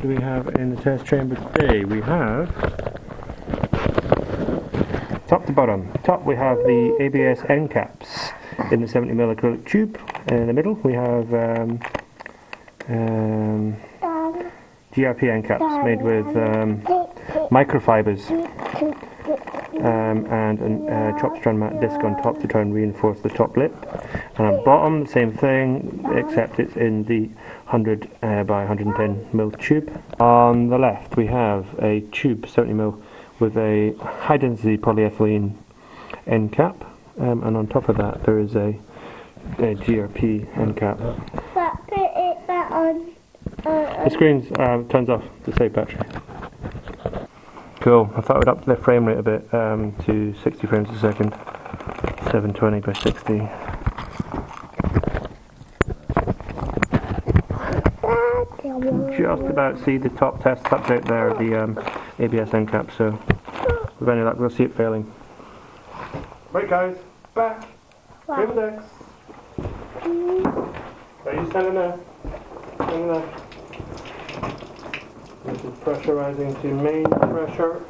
do we have in the test chamber today? We have, top to bottom. Top we have the ABS end caps in the 70mm acrylic tube. In the middle we have GRP end caps made with microfibres and a chopped strand mat disc on top to try and reinforce the top lip. And on bottom the same thing, except it's in the 100 by 110mm tube. On the left we have a tube 70mm with a high density polyethylene end cap, and on top of that there is a GRP end cap. But put it back on. The screen turns off to save battery. Cool, I thought I'd up the frame rate a bit to 60 frames a second, 720 by 60. Just about see the top test subject there, the ABS end cap, so with any luck we'll see it failing. Right guys, back! Table decks! Are you standing there? Standing there. This is pressurizing to main pressure.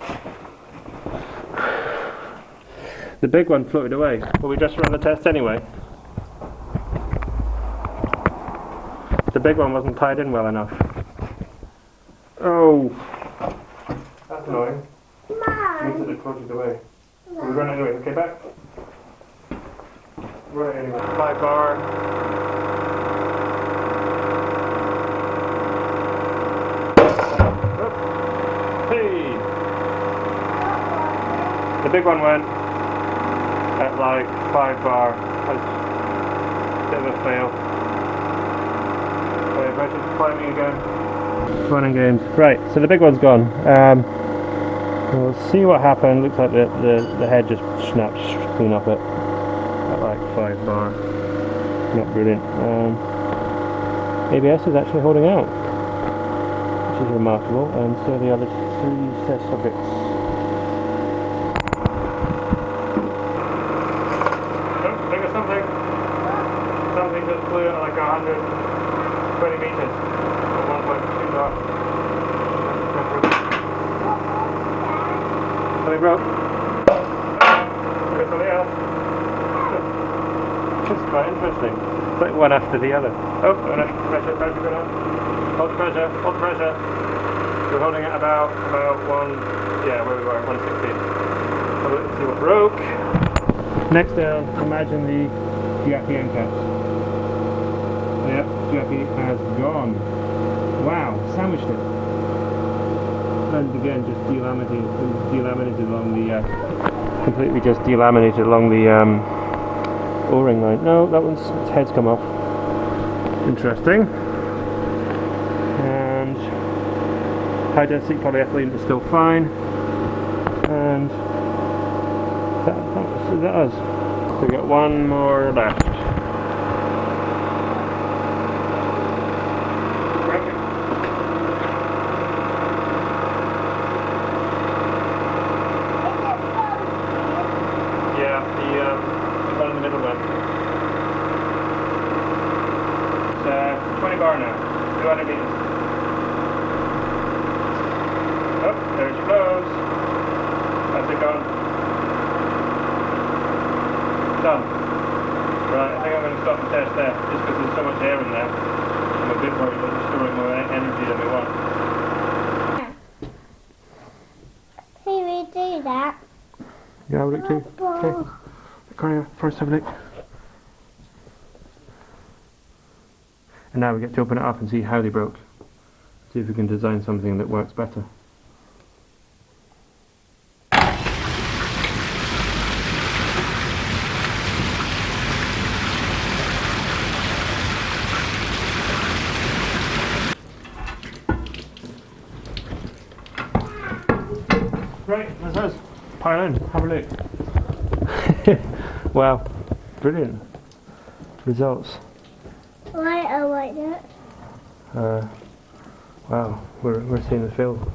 The big one floated away. Will we just run the test anyway? The big one wasn't tied in well enough. Oh! That's annoying. Means that it floated away. Will we run anyway? Okay, back. Run it anyway. 5 bar. Hey! The big one went at like 5 bar. That's a bit of a fail. Okay, pressure's climbing again. Fun and games. Right, so the big one's gone. We'll see what happened. Looks like the head just snapped clean off it at like 5 bar. Not brilliant. ABS is actually holding out, which is remarkable, and so the other 3 test subjects. Oh, think of something. Something just flew at like 120 meters at 1.2 knots. Something broke. Look at something else. It's quite interesting. It's like one after the other. Oh, no, pressure going on. Hold the pressure, hold the pressure. We're holding it about one, yeah, where we were, 160. Have a look and see what broke. Next down, imagine the GRP end caps. Yep, GRP has gone. Wow, sandwiched it. And again, just delaminated along the, completely just delaminated along the O-ring line. No, that one's, its head's come off. Interesting. And high density polyethylene is still fine. And that us. So we've got one more left. Yeah, the one in the middle one. It's 20 bar now, 200 meters. Oh, there she goes. That's it gone. Done. Right, I think I'm going to stop the test there, just because there's so much air in there. I'm a bit worried that we're storing more energy than we want. Can we do that? Yeah, have a look too. Okay. Come here, first have a look. And now we get to open it up and see how they broke. See if we can design something that works better. Right, that's us. Pile in, have a look. Wow, brilliant results. Right, I like that. Wow, we're seeing the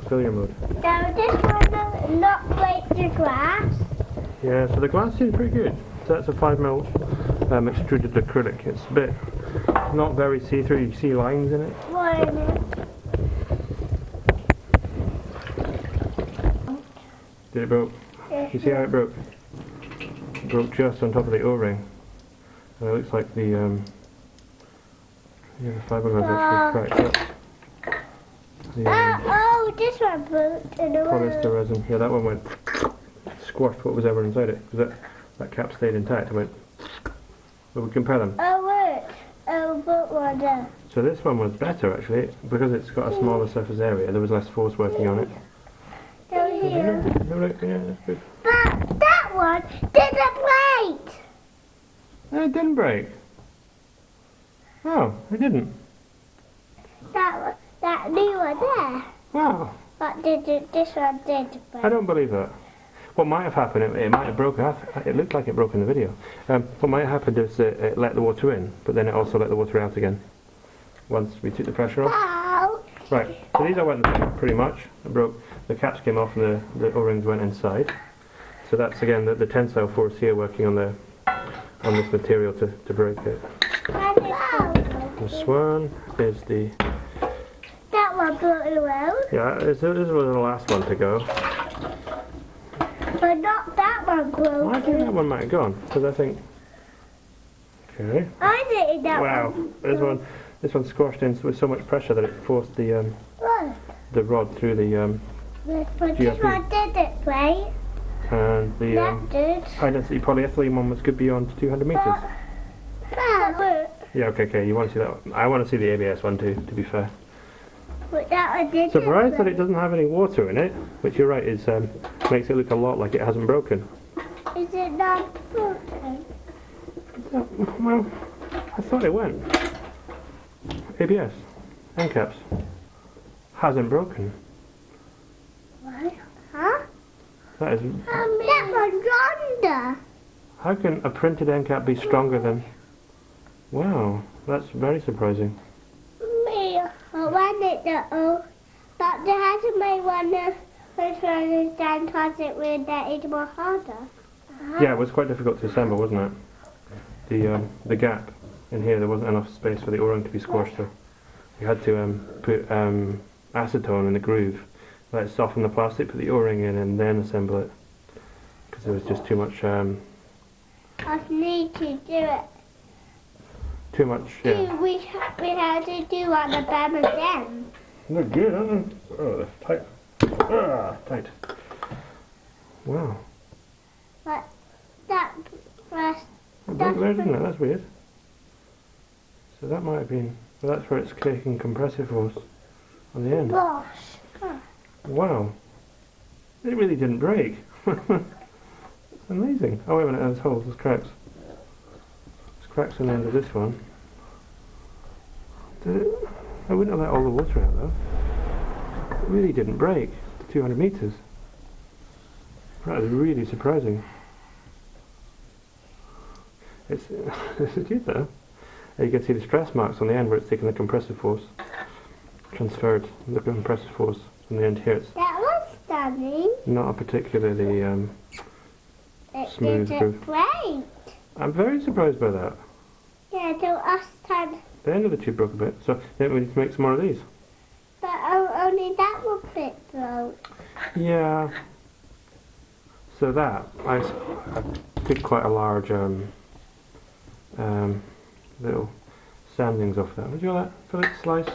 failure mode. Now this one not break the glass. Yeah, so the glass seems pretty good. So that's a 5mm extruded acrylic. It's a bit not very see-through. You see lines in it. One. See it broke? You see how it broke? It broke just on top of the O-ring. And it looks like the fiberglass actually cracked up. Oh, this one broke in the Polyester resin. Yeah, that one went squashed what was ever inside it. Because that cap stayed intact. It went. But we compare them. Oh, look. Oh, but one there. So this one was better actually, because it's got a smaller surface area. There was less force working on it. Down here. Yeah, that's good. But that one didn't break. No, it didn't break. Oh, it didn't. That new one there. Wow. But this one did break. I don't believe that. What might have happened, it might have broken. It looked like it broke in the video. What might have happened is it let the water in, but then it also let the water out again. Once we took the pressure off. Ow. Right, so these all went the same, pretty much. It broke. The caps came off and the O-rings went inside. So that's again the tensile force here working on this material to break it. This one is the... That one broke as well. Yeah, this was the last one to go. But not that one broke. Well, I think that one might have gone, because I think... Okay. I think that Wow, one. this one squashed in with so much pressure that it forced the rod through the But this GRP. one didn't break. and the That did. high density polyethylene one was good beyond 200 meters. Look. Yeah, okay, you want to see that one. I want to see the ABS one too, to be fair. But that one didn't Surprised that break. it doesn't have any water in it, which you're right, is makes it look a lot like it hasn't broken. Is it not broken? Well, I thought it went. ABS, endcaps, hasn't broken. What? Huh? That is. That one's under. How can a printed endcap be stronger than? Wow, that's very surprising. Me. I want it though. But there hasn't made one which one is down towards it with that it's more harder. Yeah, it was quite difficult to assemble, wasn't it? The gap in here, there wasn't enough space for the O-ring to be squashed, so we had to put acetone in the groove, let it soften the plastic, put the O-ring in, and then assemble it, because there was just too much. I need to do it. Too much. Yeah. We had to do on the bum again. They're good, aren't they? Oh, they're tight. Ah, tight. Wow. But that rest. It broke there, didn't it? That's weird. So that might have been. Well, that's where it's taking compressive force on the end. Gosh. Wow. It really didn't break. It's amazing. Oh, wait a minute, there's holes, there's cracks. There's cracks on the end of this one. Did it? I wouldn't have let all the water out though. It really didn't break to 200 meters. That is really surprising. It's good though. You can see the stress marks on the end where it's taken the compressive force. Transferred the compressive force from the end here. It's That was stunning. not a particularly It smooth didn't groove. break. I'm very surprised by that. Yeah, so us time. The end of the tube broke a bit, so then we need to make some more of these. But only that one bit broke. Yeah. So that I did quite a large little sandings off that. Would you like that? Feel like slice?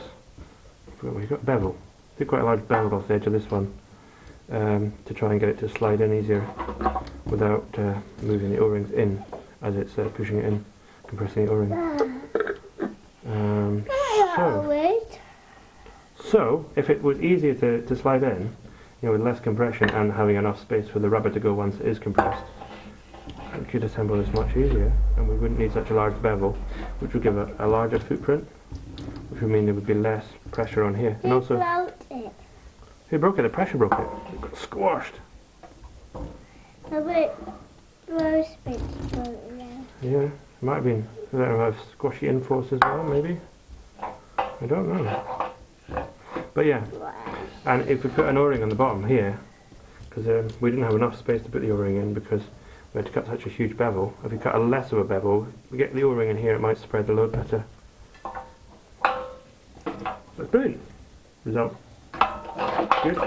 We got bevel. Did quite a large bevel off the edge of this one to try and get it to slide in easier without moving the O-rings in as it's pushing it in, compressing the O-ring. So if it was easier to slide in, you know, with less compression and having enough space for the rubber to go once it is compressed, we could assemble this much easier, and we wouldn't need such a large bevel, which would give a larger footprint, which would mean there would be less pressure on here. And also, broke it? who broke it? The pressure broke it. It got squashed. A bit rose bits broke there. Yeah, it might have been. I don't know, have squashy in force as well, maybe. I don't know. But yeah, and if we put an O-ring on the bottom here, because we didn't have enough space to put the O-ring in because we had to cut such a huge bevel. If we cut a less of a bevel, we get the O-ring in here, it might spread the load better. That's brilliant. Result. Good.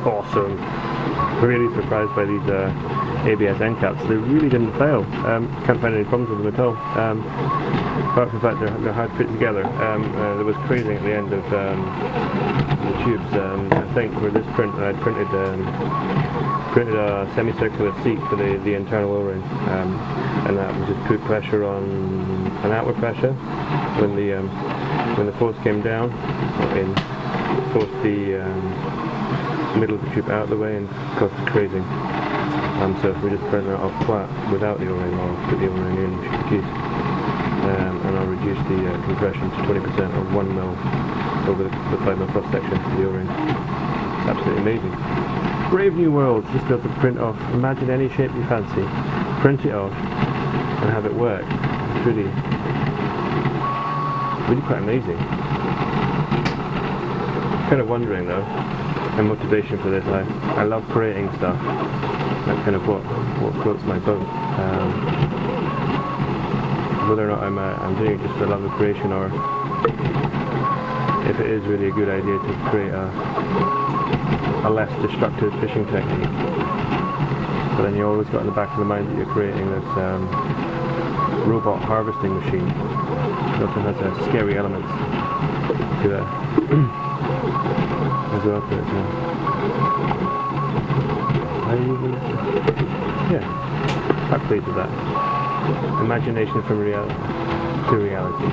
Awesome. So I'm really surprised by these ABS end caps. They really didn't fail. Can't find any problems with them at all. Apart from the fact they're hard to put together. There was crazing at the end of the tubes. I think for this print I printed a semicircular seat for the internal O-ring, and that would just put pressure on an outward pressure when the force came down, forced the middle of the tube out of the way and caused crazing. So if we just print that off flat without the O-ring, or put the O-ring in, shoot the keys, and I'll reduce the compression to 20% or 1 mil over the 5 mil cross section of the O-ring. It's absolutely amazing. Brave new world, just be able to print off, imagine any shape you fancy, print it off and have it work. It's really quite amazing. Kind of wondering though, my motivation for this, I love creating stuff. That's kind of what floats my boat. Whether or not I'm doing it just for the love of creation, or if it is really a good idea to create a less destructive fishing technique. But then you always got in the back of the mind that you're creating this robot harvesting machine. It also has a scary element to it as well. Yeah, quite pleased with that. Imagination from reality to reality.